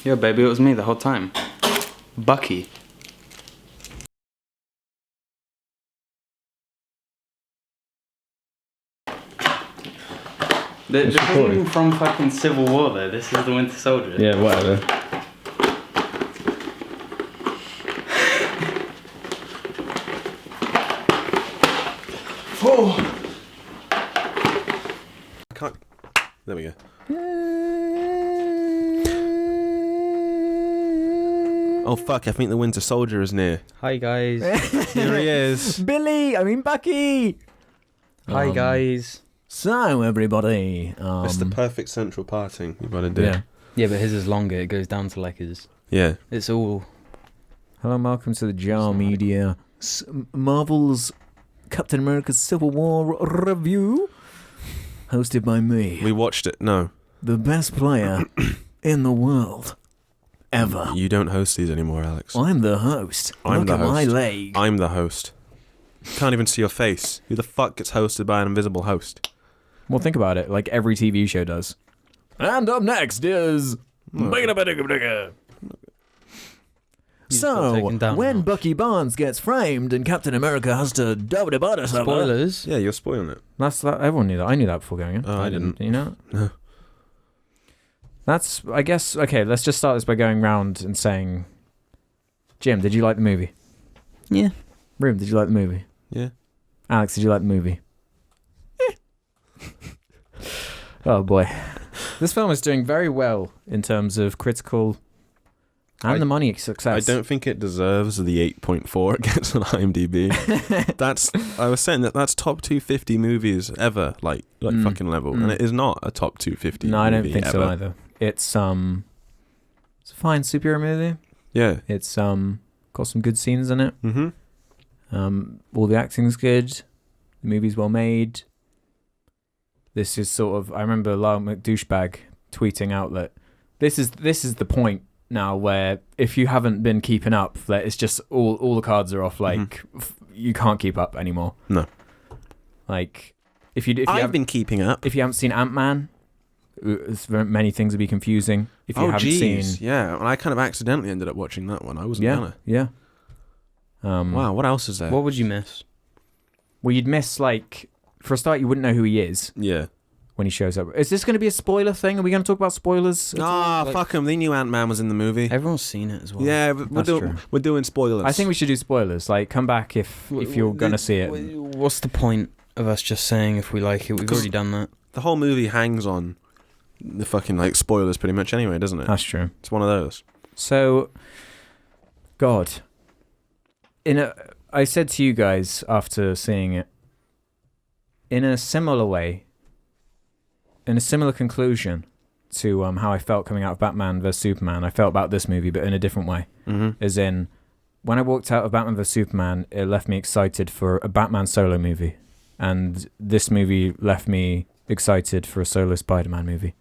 Yeah, baby, it was me the whole time. Bucky. This isn't even from fucking Civil War though. This is the Winter Soldier. Yeah, whatever. Oh! I can't. There we go. Oh fuck, I think the Winter Soldier is near. Hi guys. Here he is. Bucky! Hi guys. So, everybody. It's the perfect central parting you've got to do. Yeah, but his is longer. It goes down to like his. Yeah. It's all. Hello and welcome to the Jar Media Marvel's Captain America Civil War review. Hosted by me. We watched it. No. The best player in the world. Ever. You don't host these anymore, Alex. I'm the host. I'm Look the at my host. leg. I'm the host. Can't even see your face. Who the fuck gets hosted by an invisible host? Well, think about it. Like every TV show does. And up next is... So, when Bucky Barnes gets framed and Captain America has to double the Spoilers. Yeah, you're spoiling it. Everyone knew that. I knew that before going in. Oh, I didn't. You know? No. That's, I guess, okay, let's just start this by going round and saying, Jim, did you like the movie? Yeah. Room, did you like the movie? Yeah. Alex, did you like the movie? Oh boy. This film is doing very well in terms of critical and the money success. I don't think it deserves the 8.4 it gets on IMDb. I was saying that's top 250 movies ever, like fucking level. And it is not a top 250 No, I don't think ever. so either. It's a fine superhero movie. Yeah. It's got some good scenes in it. Mm-hmm. All the acting's good. The movie's well made. This is sort of, I remember Lyle McDouchebag tweeting out that this is the point now where if you haven't been keeping up, that it's just all the cards are off. Like you can't keep up anymore. No. Like if you I've been keeping up. If you haven't seen Ant-Man, many things will be confusing. If you haven't seen, yeah, and I kind of accidentally ended up watching that one. I wasn't gonna. Yeah. Wow, what else is there? What would you miss? Well, you'd miss, like, for a start, you wouldn't know who he is. Yeah. When he shows up. Is this going to be a spoiler thing? Are we going to talk about spoilers? Fuck them. They knew Ant-Man was in the movie. Everyone's seen it as well. Yeah, true. We're doing spoilers. I think we should do spoilers. Like, come back if you're going to see it. What's the point of us just saying if we like it? We've already done that. The whole movie hangs on the fucking, like, spoilers pretty much anyway, doesn't it? That's true. It's one of those. So, God. I said to you guys after seeing it, in a similar way, in a similar conclusion to how I felt coming out of Batman vs Superman, I felt about this movie, but in a different way. Mm-hmm. As in, when I walked out of Batman vs Superman, it left me excited for a Batman solo movie, and this movie left me excited for a solo Spider-Man movie.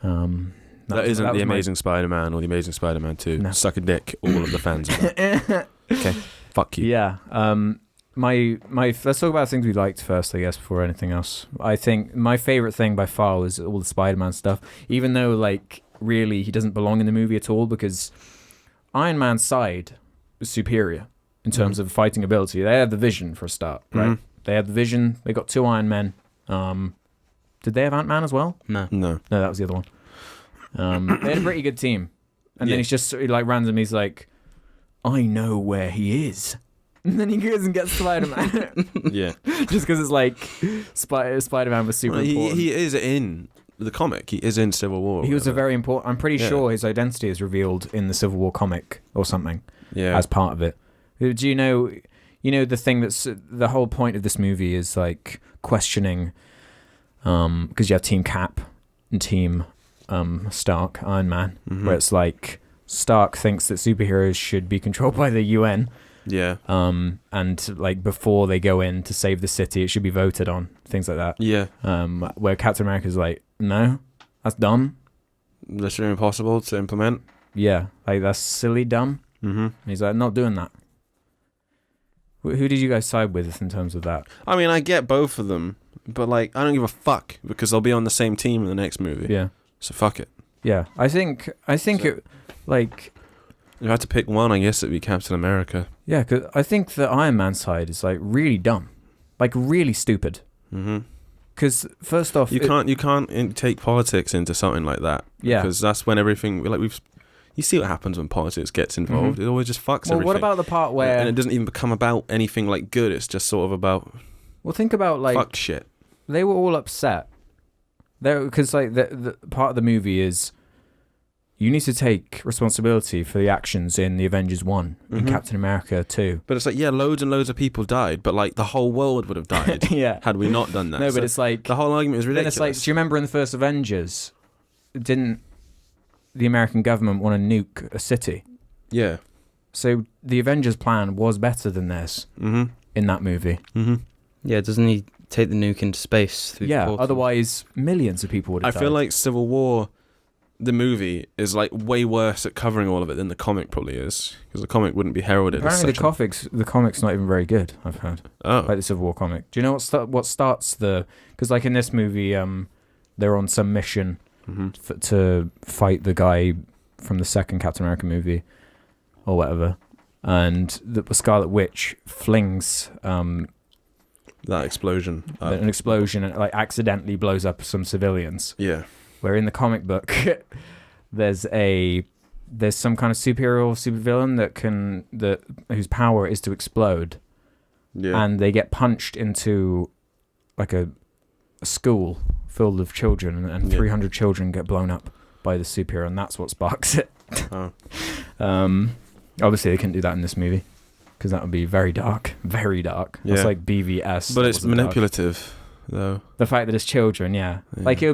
That isn't the Amazing Spider-Man or the Amazing Spider-Man 2. No. Suck a dick, all of the fans of that. Okay, fuck you. Yeah. Let's talk about things we liked first, I guess, before anything else. I think my favorite thing by far was all the Spider-Man stuff, even though, like, really he doesn't belong in the movie at all, because Iron Man's side was superior in terms of fighting ability. They had the Vision for a start, right? They had the Vision. They got 2 Iron Men. Did they have Ant-Man as well? No, that was the other one. They had a pretty good team, and then he's just like randomly, he's like, I know where he is. And then he goes and gets Spider-Man. Yeah. Just because it's like Spider-Man was super important. He is in the comic. He is in Civil War. He was a very important... I'm pretty sure his identity is revealed in the Civil War comic or something as part of it. Do you know the thing that's... The whole point of this movie is like questioning... Because you have Team Cap and Team Stark, Iron Man, where it's like Stark thinks that superheroes should be controlled by the UN. Yeah. And like before they go in to save the city, it should be voted on, things like that. Yeah. Where Captain America's like, no, that's dumb. Literally impossible to implement. Yeah, like that's silly, dumb. And he's like, not doing that. Who did you guys side with in terms of that? I mean, I get both of them, but like, I don't give a fuck because they'll be on the same team in the next movie. Yeah. So fuck it. Yeah, I think it, like, If I had to pick one, I guess it'd be Captain America. yeah, 'cause I think the Iron Man side is like really dumb, like really stupid. Mm-hmm. Because first off, You can't take politics into something like that. Yeah. Because that's when everything you see what happens when politics gets involved. Mhm. It always just fucks Well, everything. what about the part where? And it doesn't even become about anything like good. It's just sort of about Well, think about like fuck shit. they were all upset. Because like the part of the movie is you need to take responsibility for the actions in the Avengers 1 and Mhm. Captain America 2. But it's like, yeah, loads and loads of people died, but like the whole world would have died Yeah. had we not done that. No, So but it's like the whole argument is then ridiculous. it's like, do you remember in the first Avengers, didn't the American government want to nuke a city? Yeah. So the Avengers plan was better than this Mm-hmm. in that movie. Mm-hmm. Yeah, doesn't he take the nuke into space through the Yeah, portal? otherwise millions of people would I have died. feel like Civil War, the movie, is like way worse at covering all of it than the comic probably is, because the comic wouldn't be heralded apparently as such the comic's not even very good, I've heard. Oh. Like the Civil War comic. Do you know what starts the? Because like in this movie, they're on some mission Mm-hmm. to fight the guy from the second Captain America movie, or whatever, and the Scarlet Witch flings That explosion. an explosion and like accidentally blows up some civilians. Yeah. Where in the comic book, there's some kind of supervillain whose power is to explode, Yeah. and they get punched into like a school filled with children, and Yeah. 300 children get blown up by the superhero, and that's what sparks it. Oh. Obviously, they couldn't do that in this movie because that would be very dark, very dark. Yeah. It's like BVS, But that it's wasn't dark. manipulative, though. The fact that it's children, yeah. Like it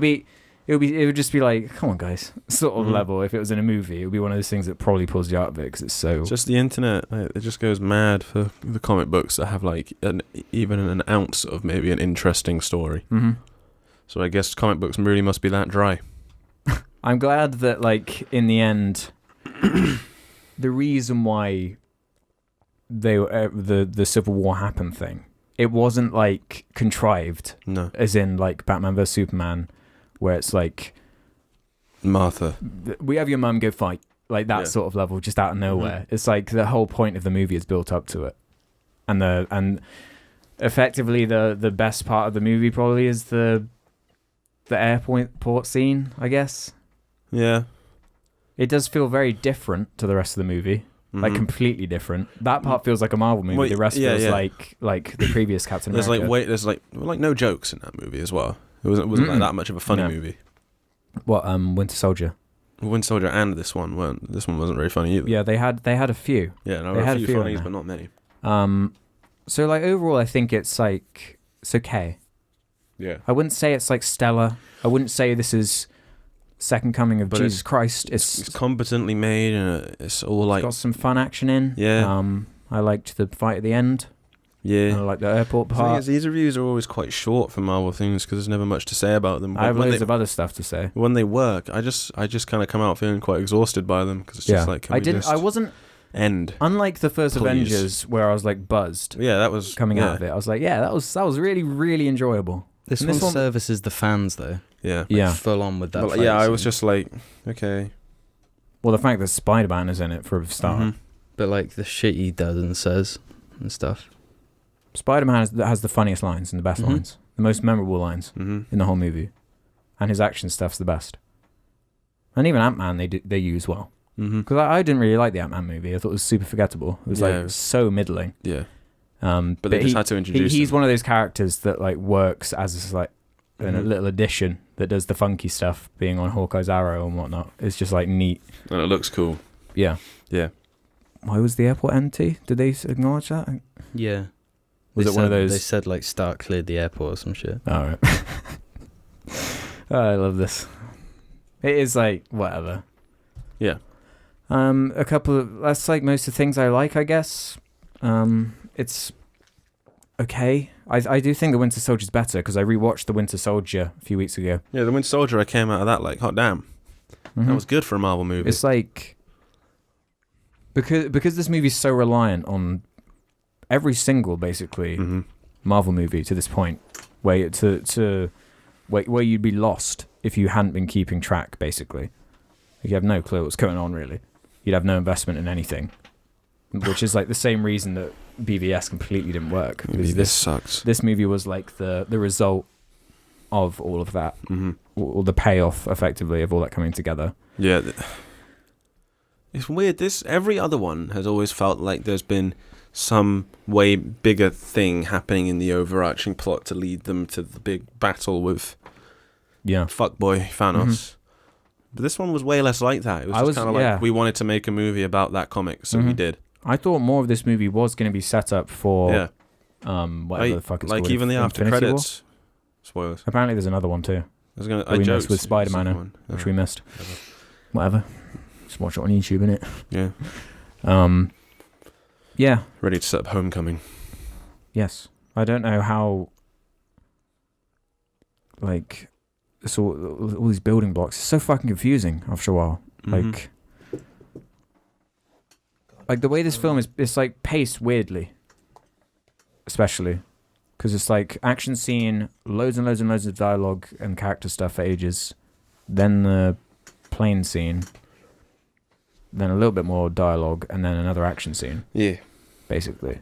would just be like, come on, guys, sort of Mhm. level. If it was in a movie, it would be one of those things that probably pulls you out of it because it's so. Just the internet, like, it just goes mad for the comic books that have like even an ounce of maybe an interesting story. Mhm. So I guess comic books really must be that dry. I'm glad that, like, in the end, the reason why the Civil War happened thing, it wasn't like contrived, No. as in like Batman vs Superman, where it's like, Martha. we have your mum, go fight, like that Yeah. sort of level, just out of nowhere. Mhm. It's like the whole point of the movie is built up to it, and effectively the best part of the movie probably is the airport scene, I guess. Yeah. It does feel very different to the rest of the movie, like Mhm. completely different. That part feels like a Marvel movie. Well, The rest yeah, feels yeah. like the previous Captain There's America. like no jokes in that movie as well. It wasn't like Mm-mm. that much of a funny No. movie. What Winter Soldier? Winter Soldier and this one weren't. This one wasn't very funny either. Yeah, they had a few. Yeah, no, They there had were a a few few in funnies, there. but not many. So like overall, I think it's like it's okay. Yeah. I wouldn't say it's like stellar. I wouldn't say this is Second Coming of But Jesus Christ. It's competently made, and it's all like got some fun action in. Yeah. I liked the fight at the end. I yeah. liked the airport The thing part. is, these reviews are always quite short for Marvel things because there's never much to say about them. I have when loads they, of other stuff to say. when they work, I just kind of come out feeling quite exhausted by them because it's just like, can I we didn't. just I wasn't. end? Unlike the first Please. Avengers, where I was like buzzed Yeah, that was coming yeah, out of it. I was like, yeah, that was really really enjoyable. This And one this one- services the fans though. Yeah. Yeah. Full on with that. But, yeah, fight I was scene. just like, okay. Well, the fact that Spider-Man is in it for a start. Mhm. But like the shit he does and says and stuff. Spider-Man has the funniest lines and the best Mhm. lines, the most memorable lines Mhm. in the whole movie, and his action stuff's the best. And even Ant-Man they use well, Mhm. because I didn't really like the Ant-Man movie. I thought it was super forgettable. It was Yeah, like it was- so middling. Yeah. But But they just he, had to introduce. he's him. one of those characters that like works as like a Mhm. little addition that does the funky stuff, being on Hawkeye's arrow and whatnot. It's just like neat. And it looks cool. Yeah. Yeah. Why was the airport empty? Did they acknowledge that? Yeah. Was They it one of said- those? They said like Stark cleared the airport or some shit. All right. Oh, I love this. It is like whatever. Yeah. A couple of that's like most of the things I like, I guess. It's okay. I do think the Winter Soldier's better because I rewatched the Winter Soldier a few weeks ago. Yeah, the Winter Soldier, I came out of that like, hot damn. Mhm. That was good for a Marvel movie. It's like because this movie's so reliant on every single basically Mhm. Marvel movie to this point, where you'd be lost if you hadn't been keeping track, basically. You have no clue what's going on, really. You'd have no investment in anything, which is like the same reason that BVS completely didn't work. Because this sucks. This movie was like the result of all of that, or the payoff, effectively, of all that coming together. Yeah. It's weird. Every other one has always felt like there's been some way bigger thing happening in the overarching plot to lead them to the big battle with fuckboy Thanos. But this one was way less like that. It was just kind of like, we wanted to make a movie about that comic, so we did. I thought more of this movie was going to be set up for whatever the fuck it's called. Like even the after Infinity credits. War? Spoilers. Apparently there's another one too. I missed with Spider-Man, which we missed. Whatever. Just watch it on YouTube, innit? Yeah. Yeah. Ready to set up Homecoming. Yes. I don't know how, like, it's all these building blocks. It's so fucking confusing after a while. Like the way this film is, it's like paced weirdly. Especially. Because it's like action scene, loads and loads and loads of dialogue and character stuff for ages. Then the plane scene. Then a little bit more dialogue, and then another action scene. Yeah. Basically.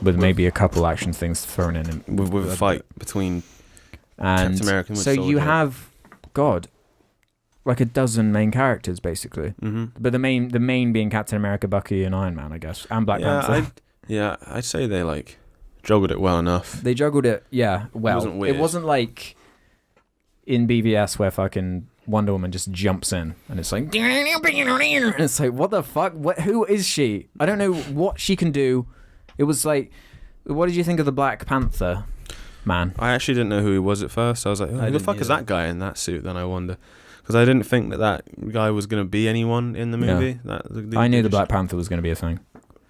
With maybe a couple action things thrown in. With a fight between and Captain America and so Soldier. you have, like a dozen main characters, basically. But the main being Captain America, Bucky, and Iron Man, I guess. And Black Panther. I'd say they, like, juggled it well enough. They juggled it, well. It wasn't weird. It wasn't like in BVS where fucking Wonder Woman just jumps in and it's like, and it's like, what the fuck? Who is she? I don't know what she can do. It was like, what did you think of the Black Panther man? I actually didn't know who he was at first. I was like, who the fuck is that guy in that suit? Then I wonder. Because I didn't think that guy was going to be anyone in the movie. Yeah. I knew the Black Panther was going to be a thing.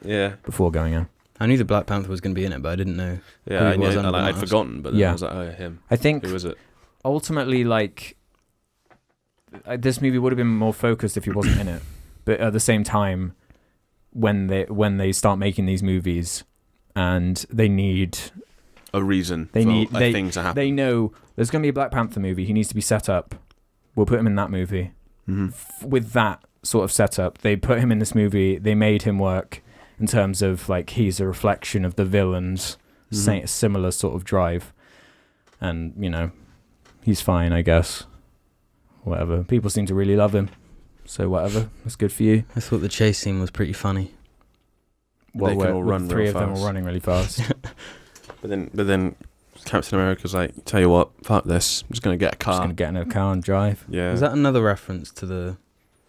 Yeah. Before going in. I knew the Black Panther was going to be in it, but I didn't know. Yeah, I knew. I'd forgotten, but then I was like, oh, him. I think. Who was it? Ultimately, like, this movie would have been more focused if he wasn't in it. But at the same time, when they start making these movies, and they need a reason, a thing to happen. They know there's going to be a Black Panther movie. He needs to be set up. We'll put him in that movie. With that sort of setup, they put him in this movie. They made him work in terms of like he's a reflection of the villain's similar sort of drive, and he's fine, I guess. Whatever. People seem to really love him, so whatever. That's good for you. I thought the chase scene was pretty funny. They can all run three real of them fast. all running really fast. But then Captain America's like, tell you what, fuck this. I'm just gonna get a car. Just gonna get in a car and drive. Yeah. Is that another reference to the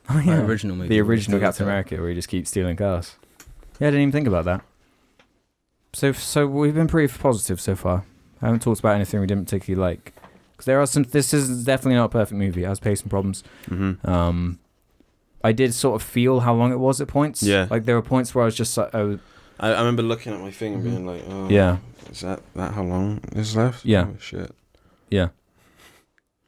original movie? The original Captain America, where he just keeps stealing cars. Yeah, I didn't even think about that. So we've been pretty positive so far. I haven't talked about anything we didn't particularly like. Because there are some. This is definitely not a perfect movie. It has pacing problems. I did sort of feel how long it was at points. Yeah. Like there were points where I was just like, I remember looking at my thing and being like, oh, yeah. Is that how long is left? Yeah. Oh, shit. Yeah.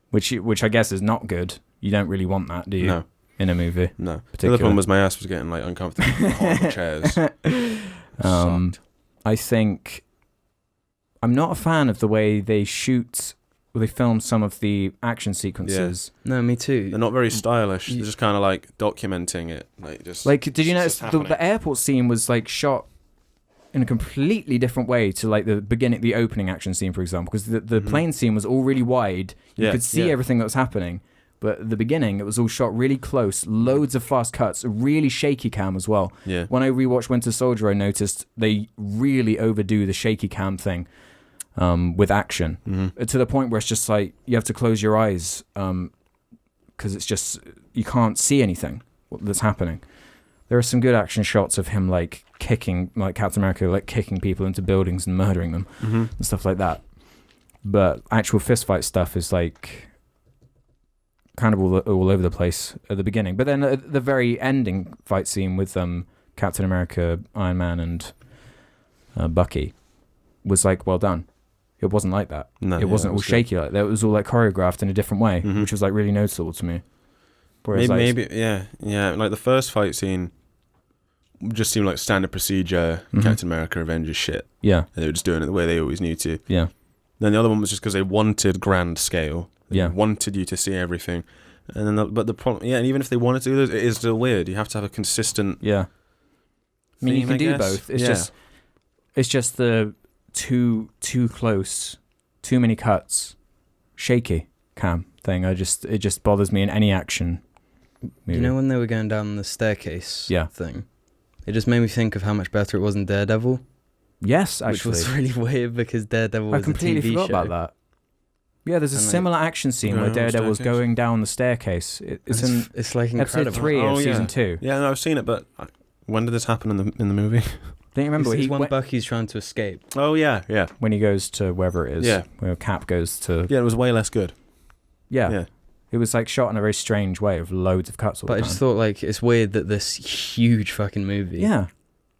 Which I guess is not good. You don't really want that, do you? No. In a movie. No. The other problem was my ass was getting like uncomfortable on the chairs. I think I'm not a fan of the way they film some of the action sequences. Yeah. No, me too. They're not very stylish. They're just kind of like documenting it. Like did you notice the airport scene was like shot in a completely different way to like the opening action scene, for example, because the plane scene was all really wide. You could see everything that was happening. But at the beginning, it was all shot really close, loads of fast cuts, really shaky cam as well. Yeah. When I rewatched Winter Soldier, I noticed they really overdo the shaky cam thing with action to the point where it's just like you have to close your eyes because it's just you can't see anything that's happening. There are some good action shots of him like kicking, like Captain America, like kicking people into buildings and murdering them and stuff like that. But actual fistfight stuff is like kind of all over the place at the beginning. But then at the very ending fight scene with Captain America, Iron Man, and Bucky was like well done. It wasn't like that. No, it wasn't all shaky like that. It was all like choreographed in a different way, which was like really noticeable to me. Whereas, maybe, like the first fight scene just seemed like standard procedure Captain America Avengers shit. Yeah. And they were just doing it the way they always knew to. Yeah. Then the other one was just because they wanted grand scale. They yeah. wanted you to see everything. And then, but the problem, and even if they wanted to do this, it is still weird. You have to have a consistent. Yeah. I mean, you can do guess. both. It's just the too close, too many cuts, shaky cam thing. It just bothers me in any action movie. You know when they were going down the staircase thing? It just made me think of how much better it was in Daredevil. Yes, actually. Which was really weird because Daredevil was a TV show. I completely forgot about that. Yeah, there's a similar action scene where Daredevil's going down the staircase. It's like incredible. Episode 3 of season 2. Yeah, no, I've seen it, but when did this happen in the movie? Don't you remember when Bucky's trying to escape? Oh yeah. When he goes to wherever it is. Yeah. Where Cap goes to. Yeah, it was way less good. Yeah. It was like shot in a very strange way with loads of cuts all the time. But I just thought like it's weird that this huge fucking movie. Yeah.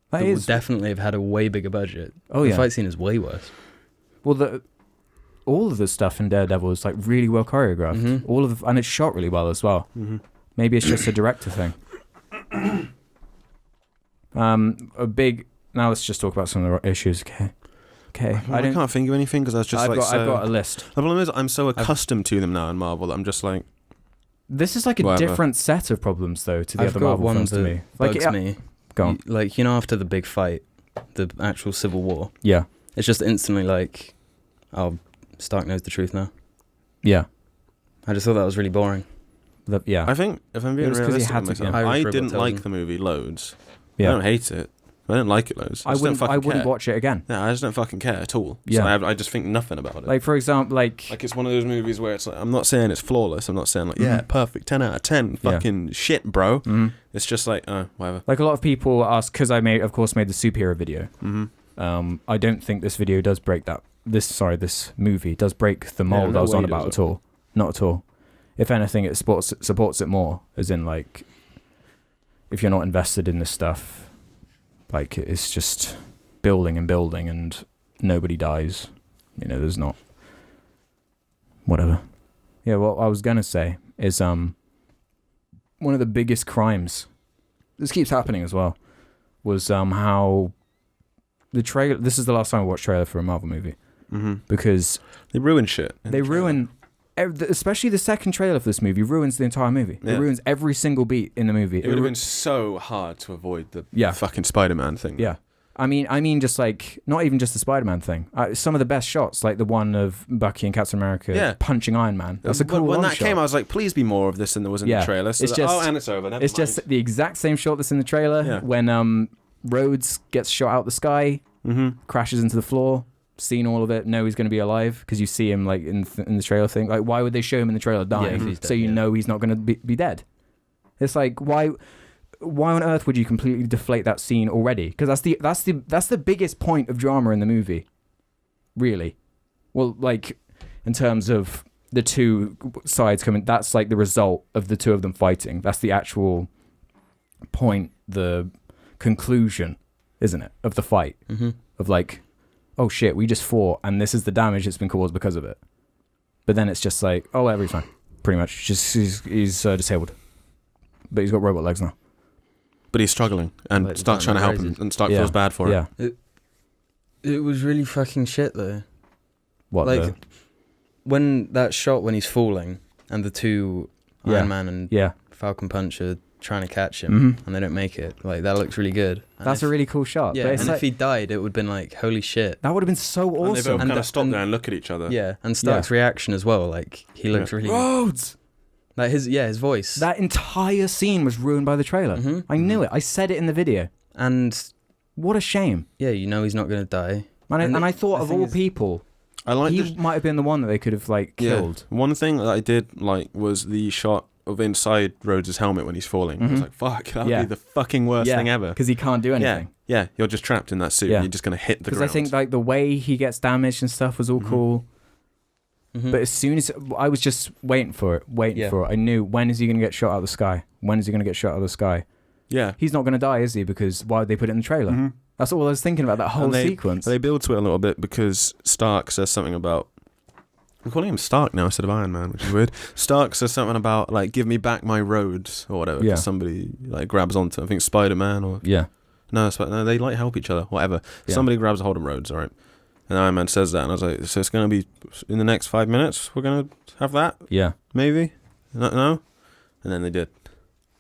That would definitely have had a way bigger budget. Oh, the fight scene is way worse. Well, all of the stuff in Daredevil is like really well choreographed. Mm-hmm. And it's shot really well as well. Mm-hmm. Maybe it's just a director thing. Now let's just talk about some of the issues. Okay. Well, I can't think of anything because I was just I've got a list. The problem is I'm so accustomed to them now in Marvel that I'm just like. This is like a different set of problems though to the other Marvel films to me. Like bugs me. Go on. Like after the big fight, the actual Civil War. Yeah. It's just instantly like, oh, Stark knows the truth now. Yeah. I just thought that was really boring. Yeah. I think if I'm being realistic with myself, I didn't like the movie loads. Yeah. I don't hate it. I don't like it loads. I wouldn't watch it again. Yeah, I just don't fucking care at all. Yeah. So I just think nothing about it. Like, for example, like it's one of those movies where it's like, I'm not saying it's flawless. I'm not saying like, perfect, 10 out of 10, fucking shit, bro. Mm-hmm. It's just like, whatever. Like a lot of people ask, because I made the superhero video. Mm-hmm. I don't think this video does break that. This movie does break the mold I was on about at all. Not at all. If anything, it supports it more. As in, like, if you're not invested in this stuff, like it's just building and building, and nobody dies. You know, there's not. Whatever. Yeah, what I was gonna say is one of the biggest crimes. This keeps happening as well. Was how the trailer. This is the last time I watched trailer for a Marvel movie. Mm-hmm. Because they ruin shit. They ruin, especially the second trailer for this movie ruins the entire movie. Yeah. It ruins every single beat in the movie. It would have been so hard to avoid the fucking Spider-Man thing. Yeah. I mean, just like, not even just the Spider-Man thing. Some of the best shots, like the one of Bucky and Captain America punching Iron Man. That's a cool When that shot. came, I was like, please be more of this than there was in the trailer. So and it's over. Never mind. Just the exact same shot that's in the trailer when Rhodes gets shot out the sky, crashes into the floor. Seen all of it, know he's going to be alive because you see him like in the trailer thing. Like, why would they show him in the trailer dying so you know he's not going to be dead? It's like, why on earth would you completely deflate that scene already? Because that's the biggest point of drama in the movie, really. Well, like in terms of the two sides coming, that's like the result of the two of them fighting. That's the actual point, the conclusion, isn't it, of the fight? Of like, oh shit, we just fought, and this is the damage that's been caused because of it. But then it's just like, oh, everything's fine, pretty much. Just he's disabled, but he's got robot legs now. But he's struggling, and Stark's trying to help him, and Stark feels bad for it. Yeah, it was really fucking shit though. What? Like when that shot when he's falling, and the two Iron Man and Falcon Punch are trying to catch him, and they don't make it. Like, that looks really good. And that's a really cool shot. Yeah, and if he died, it would have been like, holy shit. That would have been so awesome. And they both kind of stop there and look at each other. Yeah, and Stark's reaction as well. Like, he looks really... Rhodes! Like, his voice. That entire scene was ruined by the trailer. I knew it. I said it in the video. And... what a shame. Yeah, you know he's not going to die. And I thought of all people... he might have been the one that they could have, like, killed. One thing that I did like was the shot of inside Rhodes' helmet when he's falling. I was like, fuck, that would be the fucking worst thing ever. Because he can't do anything. Yeah, you're just trapped in that suit and you're just going to hit the ground. Because I think like the way he gets damaged and stuff was all cool. But as soon as... I was just waiting for it. I knew, when is he going to get shot out of the sky? When is he going to get shot out of the sky? Yeah. He's not going to die, is he? Because why would they put it in the trailer? That's all I was thinking about, that whole sequence. They build to it a little bit because Stark says something about... I'm calling him Stark now instead of Iron Man, which is weird. Stark says something about, like, give me back my Rhodes or whatever. Yeah. Somebody, like, grabs onto, I think, Spider-Man or... Yeah. No, they, like, help each other, whatever. Yeah. Somebody grabs a hold of Rhodes, all right? And Iron Man says that, and I was like, so it's going to be in the next 5 minutes? We're going to have that? Yeah. Maybe? No? And then they did.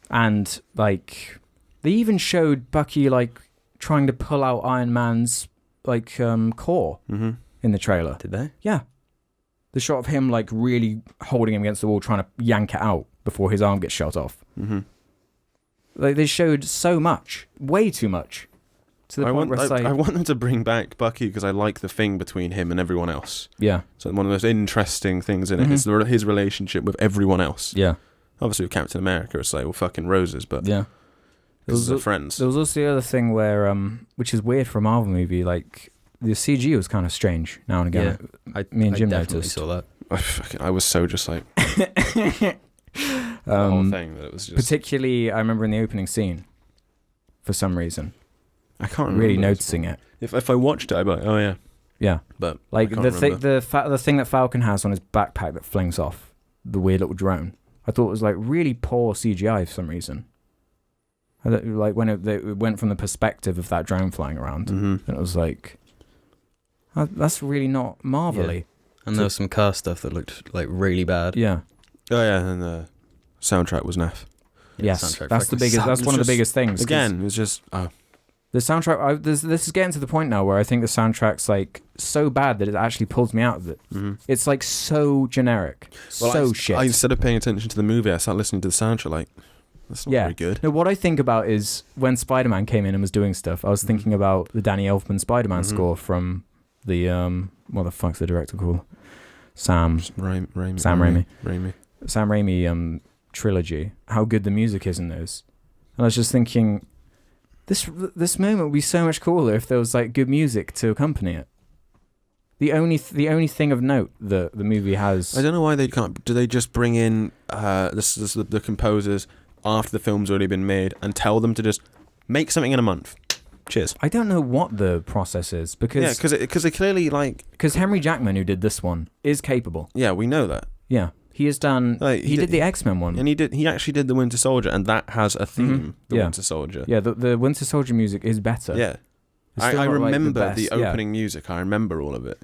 And like they even showed Bucky like trying to pull out Iron Man's like core in the trailer. Did they? Yeah. The shot of him like really holding him against the wall, trying to yank it out before his arm gets shot off. Like they showed so much, way too much. To the point where it's like, I want them to bring back Bucky because I like the thing between him and everyone else. Yeah. So one of the most interesting things in it is his relationship with everyone else. Yeah. Obviously with Captain America, it's like, well, fucking roses, but yeah. Because they're friends. There was also the other thing where, which is weird for a Marvel movie, like the CG was kind of strange now and again. Yeah, me and Jim definitely noticed. saw that. I was so just like the whole thing that it was just. Particularly, I remember in the opening scene, for some reason, I can't remember really noticing it. If I watched it, I'd be like, oh yeah, yeah. But like the thing that Falcon has on his backpack that flings off the weird little drone, I thought it was like really poor CGI for some reason. Like when it went from the perspective of that drone flying around, and it was like, that's really not Marvel-y. Yeah. And there was some car stuff that looked like really bad. Yeah. Oh yeah, and the soundtrack was naff. Yes, that's the biggest. That's one of the biggest things. Again, it was just the soundtrack. This is getting to the point now where I think the soundtrack's like so bad that it actually pulls me out of it. It's like so generic, shit. Instead of paying attention to the movie, I started listening to the soundtrack. Like, that's not very good. No, what I think about is when Spider-Man came in and was doing stuff, I was thinking about the Danny Elfman Spider-Man score from the what the fuck's the director called? Sam Raimi. Sam Raimi trilogy. How good the music is in those. And I was just thinking, this moment would be so much cooler if there was like good music to accompany it. The only thing of note that the movie has. I don't know why they can't. Do they just bring in the composers after the film's already been made and tell them to just make something in a month? Cheers. I don't know what the process is because they clearly because Henry Jackman, who did this one, is capable. Yeah, we know that. Yeah, he has done. He did the X-Men one, and he actually did the Winter Soldier, and that has a theme. Winter Soldier. Yeah, the Winter Soldier music is better. Yeah, I remember the opening music. I remember all of it,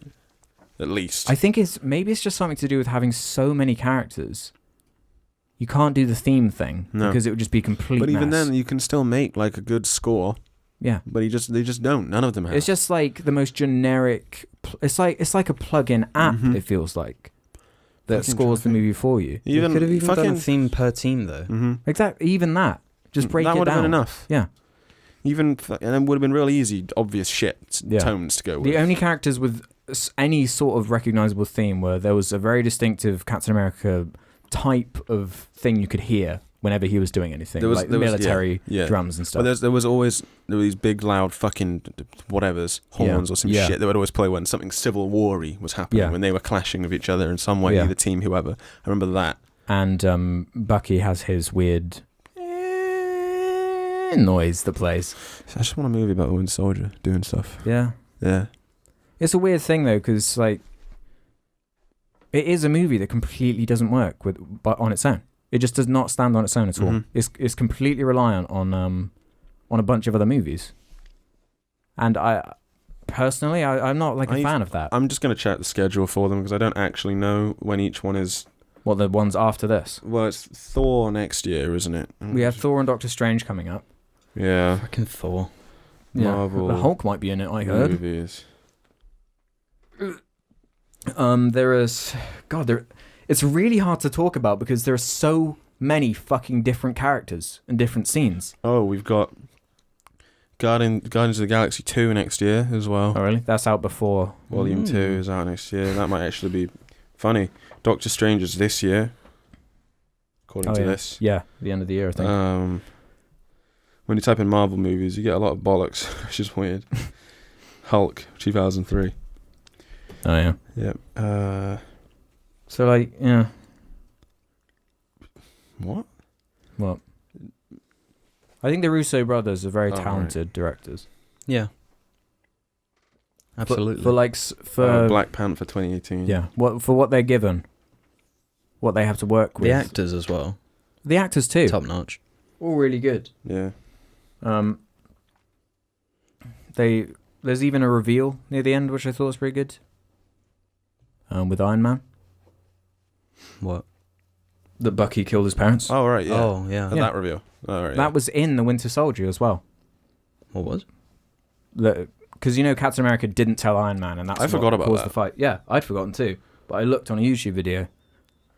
at least. I think it's just something to do with having so many characters. You can't do the theme thing because it would just be complete. But even mess. then, you can still make like a good score. Yeah, but they just don't. None of them have. It's just like the most generic. It's like a plug-in app. It feels like that scores the movie for you. You could have even done a theme per team though. Exactly. Even that. Just break it down. That would have been enough. Yeah. And it would have been real easy, obvious tones to go with. The only characters with any sort of recognizable theme were there was a very distinctive Captain America type of thing you could hear whenever he was doing anything, there was military drums and stuff. But there were these big loud fucking whatevers, horns or some shit that would always play when something Civil War-y was happening, when they were clashing with each other in some way, either team, whoever. I remember that. And Bucky has his weird noise that plays. I just want a movie about the Winter Soldier doing stuff. Yeah. Yeah. It's a weird thing though, because like it is a movie that completely doesn't work but on its own. It just does not stand on its own at all. It's completely reliant on a bunch of other movies. And I personally, I'm not like a fan of that. I'm just going to check the schedule for them because I don't actually know when each one is. Well, the ones after this. Well, it's Thor next year, isn't it? We have Thor and Doctor Strange coming up. Yeah. Fucking Thor. Marvel. The Hulk might be in it, I heard. Movies. There is... God, it's really hard to talk about because there are so many fucking different characters and different scenes. Oh, we've got Guardians of the Galaxy 2 next year as well. Oh, really? That's out before... Volume 2 is out next year. That might actually be funny. Doctor Strange is this year, according to this. Yeah, the end of the year, I think. When you type in Marvel movies, you get a lot of bollocks, which is weird. Hulk, 2003. Oh, yeah. Yeah. So, like, yeah. What? I think the Russo brothers are very talented directors. Yeah. Absolutely. For Black Panther 2018. Yeah. For what they're given, what they have to work with. The actors as well. The actors too. Top notch. All really good. Yeah. There's even a reveal near the end, which I thought was pretty good. With Iron Man. What? that Bucky killed his parents. Oh, right, yeah. Oh, yeah. That reveal. Oh, right, That was in The Winter Soldier as well. What was? Because, Captain America didn't tell Iron Man, and that's what caused the fight. Yeah, I'd forgotten too. But I looked on a YouTube video,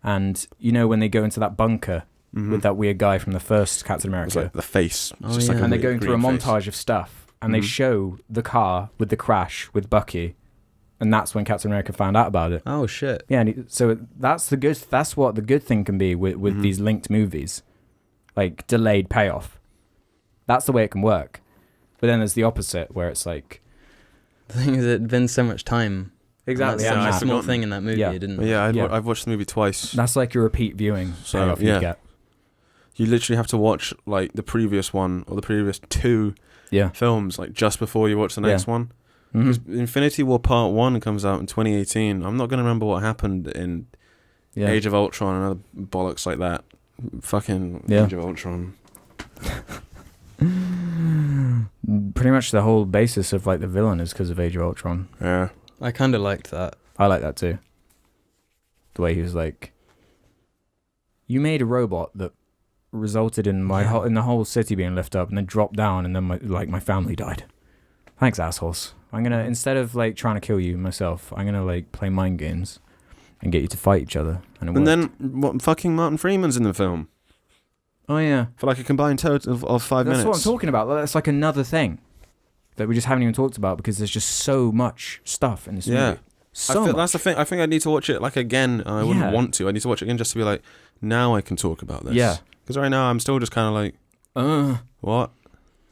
and when they go into that bunker with that weird guy from the first Captain America. It's like the face. And they're going through a montage of stuff, and they show the car with the crash with Bucky, and that's when Captain America found out about it. Oh, shit. Yeah, so that's what the good thing can be with these linked movies. Like, delayed payoff. That's the way it can work. But then there's the opposite, where it's like... The thing is, it'd been so much time. Exactly. That's such a small thing in that movie, didn't it? Yeah, I've watched the movie twice. That's like a repeat viewing. So, you get. You literally have to watch, like, the previous one, or the previous two films, like, just before you watch the next one. Because Infinity War Part 1 comes out in 2018. I'm not going to remember what happened in Age of Ultron and other bollocks like that. Fucking Age of Ultron. Pretty much the whole basis of like the villain is because of Age of Ultron. Yeah. I kind of liked that. I like that too. The way he was like, you made a robot that resulted in in the whole city being lifted up and then dropped down, and then my family died. Thanks, assholes. I'm gonna, instead of like trying to kill you myself, I'm gonna like play mind games and get you to fight each other. And then fucking Martin Freeman's in the film. Oh yeah, for like a combined total of 5 minutes. That's what I'm talking about. That's like another thing that we just haven't even talked about, because there's just so much stuff in this movie. That's the thing. I think I need to watch it like again. I wouldn't want to. I need to watch it again just to be like, now I can talk about this. Yeah. Because right now I'm still just kind of like, what?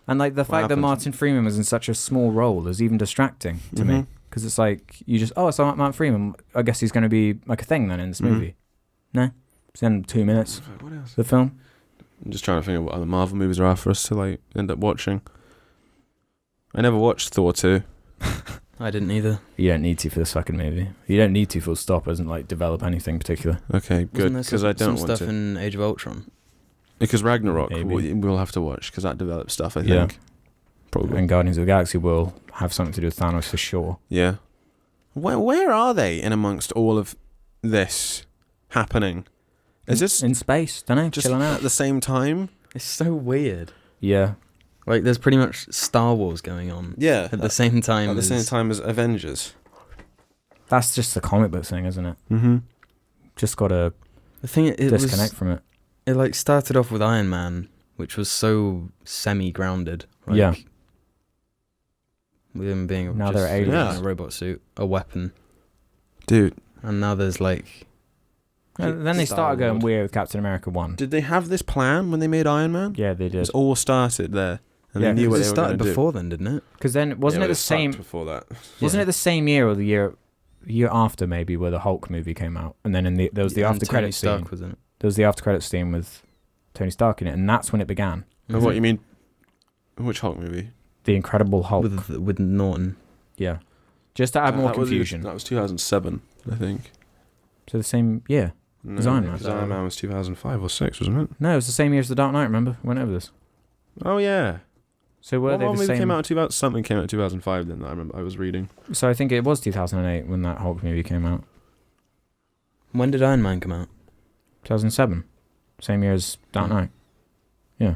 And like the fact that Martin Freeman was in such a small role is even distracting to me, because it's like you just so Martin Freeman. I guess he's going to be like a thing then in this movie. No, it's in 2 minutes. What else? The film. I'm just trying to think of what other Marvel movies are for us to like end up watching. I never watched Thor 2. I didn't either. You don't need to for this fucking movie. You don't need to, full stop. It doesn't like develop anything particular. Okay, good, because I don't want stuff to. in Age of Ultron. Because Ragnarok we'll have to watch, because that develops stuff, I think. Yeah. Probably. And Guardians of the Galaxy will have something to do with Thanos for sure. Yeah. Where are they in amongst all of this happening? Is this in space? Don't know. Just chilling out at the same time? It's so weird. Yeah. Like, there's pretty much Star Wars going on. Yeah. At the same time. At the same time as Avengers. That's just the comic book thing, isn't it? Mm-hmm. Just gotta disconnect from it. It like started off with Iron Man, which was so semi-grounded. Like, yeah. With him being now they're aliens in a robot suit, a weapon. Dude. And now there's like... And then they started going weird with Captain America 1. Did they have this plan when they made Iron Man? Yeah, they did. It all started there. And they knew what they were going to do. It started before then, didn't it? Because then, wasn't it the same... before that. Wasn't it the same year or the year after, maybe, where the Hulk movie came out? And then there was the after-credit scene. Stark was in it. There was the after-credit scene with Tony Stark in it, and that's when it began. And what, you mean... Which Hulk movie? The Incredible Hulk. With Norton. Yeah. Just to add more confusion. That was 2007, I think. So the same year? No, Iron Man. Iron Man was 2005 or 6, wasn't it? No, it was the same year as The Dark Knight, remember? We went over this. Oh, yeah. So were they the same? Came out something came out in 2005 then, I remember I was reading. So I think it was 2008 when that Hulk movie came out. When did Iron Man come out? 2007. Same year as Dark Knight. Yeah.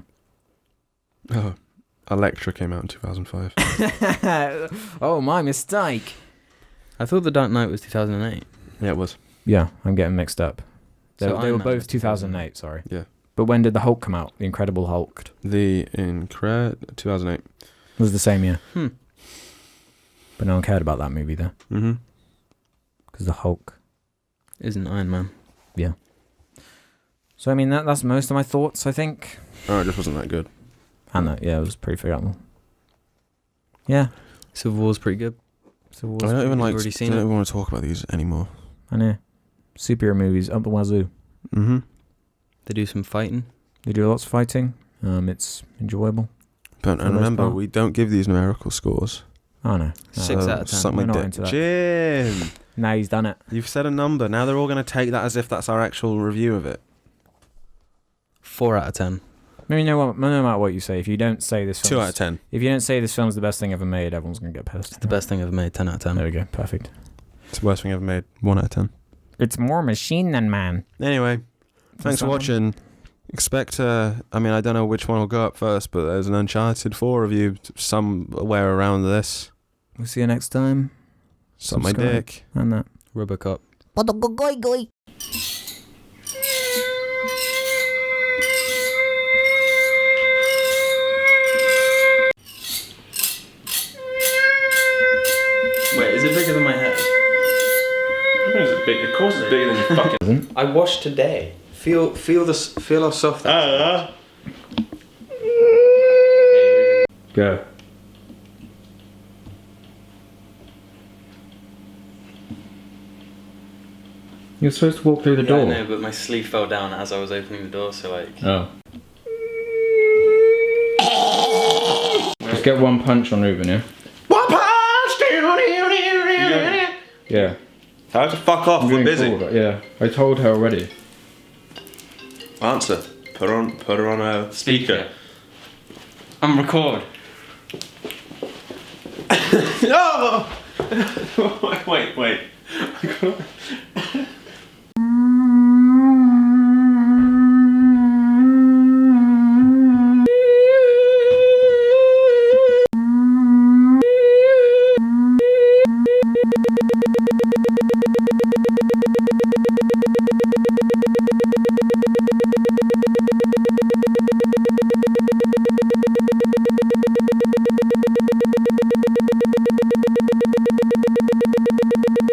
Oh, Elektra came out in 2005. Oh, my mistake. I thought The Dark Knight was 2008. Yeah, it was. Yeah, I'm getting mixed up. They were both 2008, sorry. Yeah. But when did the Hulk come out? The Incredible Hulk? 2008. Was the same year. But no one cared about that movie though. Mm-hmm. Because the Hulk isn't Iron Man. Yeah. So I mean that's most of my thoughts, I think. Oh, it just wasn't that good. And that, it was pretty forgettable. Yeah. Civil War's pretty good. I don't even want to talk about these anymore. I know. Superhero movies up the wazoo. Mm-hmm. They do some fighting. They do lots of fighting. It's enjoyable. But remember, we don't give these numerical scores. Oh no. 6 out of 10. Something like that. Jim! Now he's done it. You've said a number. Now they're all going to take that as if that's our actual review of it. 4 out of 10. Maybe no matter what you say, if you don't say this 2 out of 10. If you don't say this film's the best thing ever made, everyone's going to get pissed. It's the best thing ever made. 10 out of 10. There we go. Perfect. It's the worst thing ever made. 1 out of 10. It's more machine than man. Anyway. Thanks for watching. Expect, I don't know which one will go up first, but there's an Uncharted 4 review somewhere around this. We'll see you next time. Suck my dick. And that. Rubber cup. Wait, is it bigger than my head? Of course it's bigger than your fucking... I washed today. Feel how soft that is. Go. You're supposed to walk through the door. I know, but my sleeve fell down as I was opening the door, so like... Oh. Just get one punch on Ruben, yeah? One punch! Yeah. How to fuck off, we're busy. Yeah, I told her already. Answer. Put her on a speaker. I'm record. No! Wait.